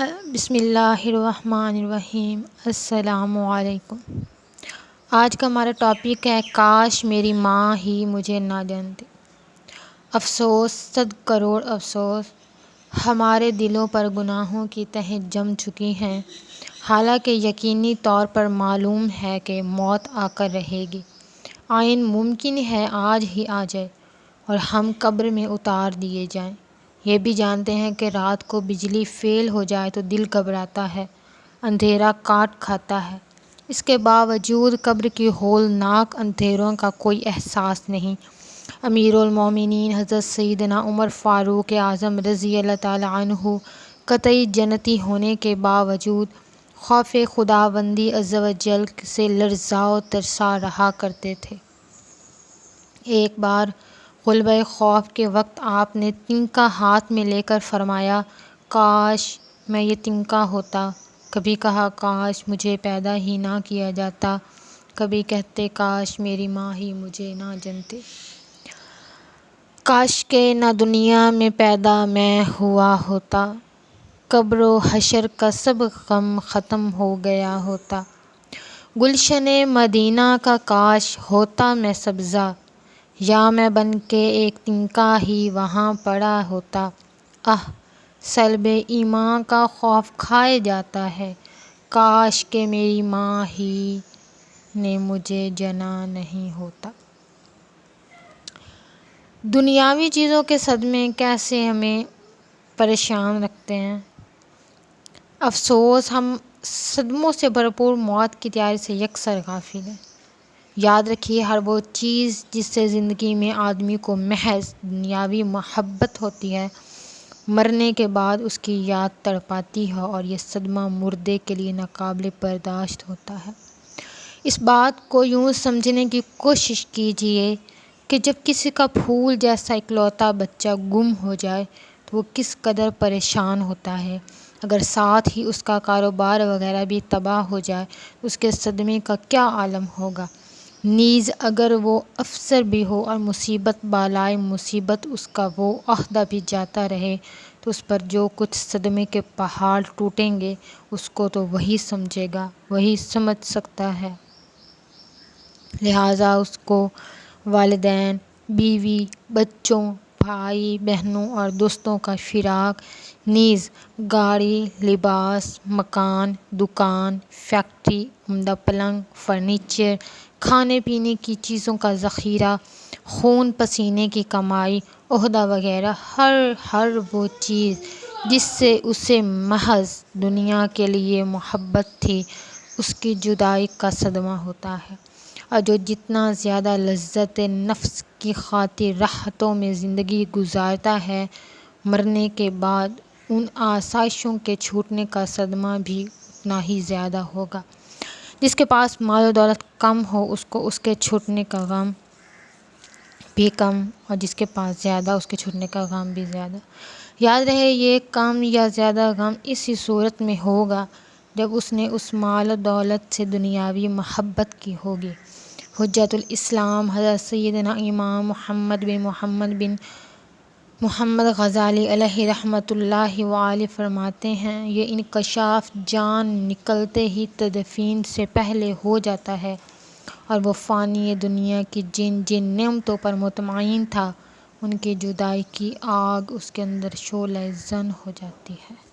بسم اللہ الرحمن الرحیم۔ السلام علیکم۔ آج کا ہمارا ٹاپک ہے کاش میری ماں ہی مجھے نہ جانتی۔ افسوس، 100 کروڑ افسوس ہمارے دلوں پر گناہوں کی تہیں جم چکی ہیں، حالانکہ یقینی طور پر معلوم ہے کہ موت آ کر رہے گی۔ عین ممکن ہے آج ہی آ جائے اور ہم قبر میں اتار دیے جائیں۔ یہ بھی جانتے ہیں کہ رات کو بجلی فیل ہو جائے تو دل گھبراتا ہے، اندھیرا کاٹ کھاتا ہے۔ اس کے باوجود قبر کی ہولناک اندھیروں کا کوئی احساس نہیں۔ امیر المومنین حضرت سیدنا عمر فاروق اعظم رضی اللہ تعالیٰ عنہ قطعی جنتی ہونے کے باوجود خوف خداوندی عز و جل سے لرزاں و ترساں رہا کرتے تھے۔ ایک بار غلبہ خوف کے وقت آپ نے تنکا ہاتھ میں لے کر فرمایا، کاش میں یہ تنکا ہوتا۔ کبھی کہا کاش مجھے پیدا ہی نہ کیا جاتا، کبھی کہتے کاش میری ماں ہی مجھے نہ جانتی۔ کاش کہ نہ دنیا میں پیدا میں ہوا ہوتا، قبر و حشر کا سب غم ختم ہو گیا ہوتا۔ گلشن مدینہ کا کاش ہوتا میں سبزہ، یا میں بن کے ایک تنکا ہی وہاں پڑا ہوتا۔ آہ! صلب ایمان کا خوف کھائے جاتا ہے، کاش کہ میری ماں ہی نے مجھے جنا نہیں ہوتا۔ دنیاوی چیزوں کے صدمے کیسے ہمیں پریشان رکھتے ہیں۔ افسوس ہم صدموں سے بھرپور موت کی تیاری سے یکسر غافل ہیں۔ یاد رکھیے، ہر وہ چیز جس سے زندگی میں آدمی کو محض دنیاوی محبت ہوتی ہے، مرنے کے بعد اس کی یاد تڑپاتی ہے اور یہ صدمہ مردے کے لیے ناقابل برداشت ہوتا ہے۔ اس بات کو یوں سمجھنے کی کوشش کیجیے کہ جب کسی کا پھول جیسا اکلوتا بچہ گم ہو جائے تو وہ کس قدر پریشان ہوتا ہے۔ اگر ساتھ ہی اس کا کاروبار وغیرہ بھی تباہ ہو جائے تو اس کے صدمے کا کیا عالم ہوگا۔ نیز اگر وہ افسر بھی ہو اور مصیبت بالائے مصیبت اس کا وہ عہدہ بھی جاتا رہے تو اس پر جو کچھ صدمے کے پہاڑ ٹوٹیں گے اس کو تو وہی سمجھے گا، وہی سمجھ سکتا ہے۔ لہٰذا اس کو والدین، بیوی، بچوں، بھائی بہنوں اور دوستوں کا فراق، نیز گاڑی، لباس، مکان، دکان، فیکٹری، عمدہ پلنگ، فرنیچر، کھانے پینے کی چیزوں کا ذخیرہ، خون پسینے کی کمائی، عہدہ وغیرہ، ہر وہ چیز جس سے اسے محض دنیا کے لیے محبت تھی، اس کی جدائی کا صدمہ ہوتا ہے۔ اور جو جتنا زیادہ لذت نفس کی خاطر راحتوں میں زندگی گزارتا ہے، مرنے کے بعد ان آسائشوں کے چھوٹنے کا صدمہ بھی اتنا ہی زیادہ ہوگا۔ جس کے پاس مال و دولت کم ہو اس کو اس کے چھوٹنے کا غم بھی کم، اور جس کے پاس زیادہ اس کے چھوٹنے کا غم بھی زیادہ۔ یاد رہے، یہ کم یا زیادہ غم اسی صورت میں ہوگا جب اس نے اس مال و دولت سے دنیاوی محبت کی ہوگی۔ حجۃ الاسلام حضرت سیدنا امام محمد بن محمد غزالی علیہ رحمۃ اللہ وآلہ فرماتے ہیں، یہ انکشاف جان نکلتے ہی تدفین سے پہلے ہو جاتا ہے اور وہ فانی دنیا کی جن جن نعمتوں پر مطمئن تھا ان کی جدائی کی آگ اس کے اندر شعلہ زن ہو جاتی ہے۔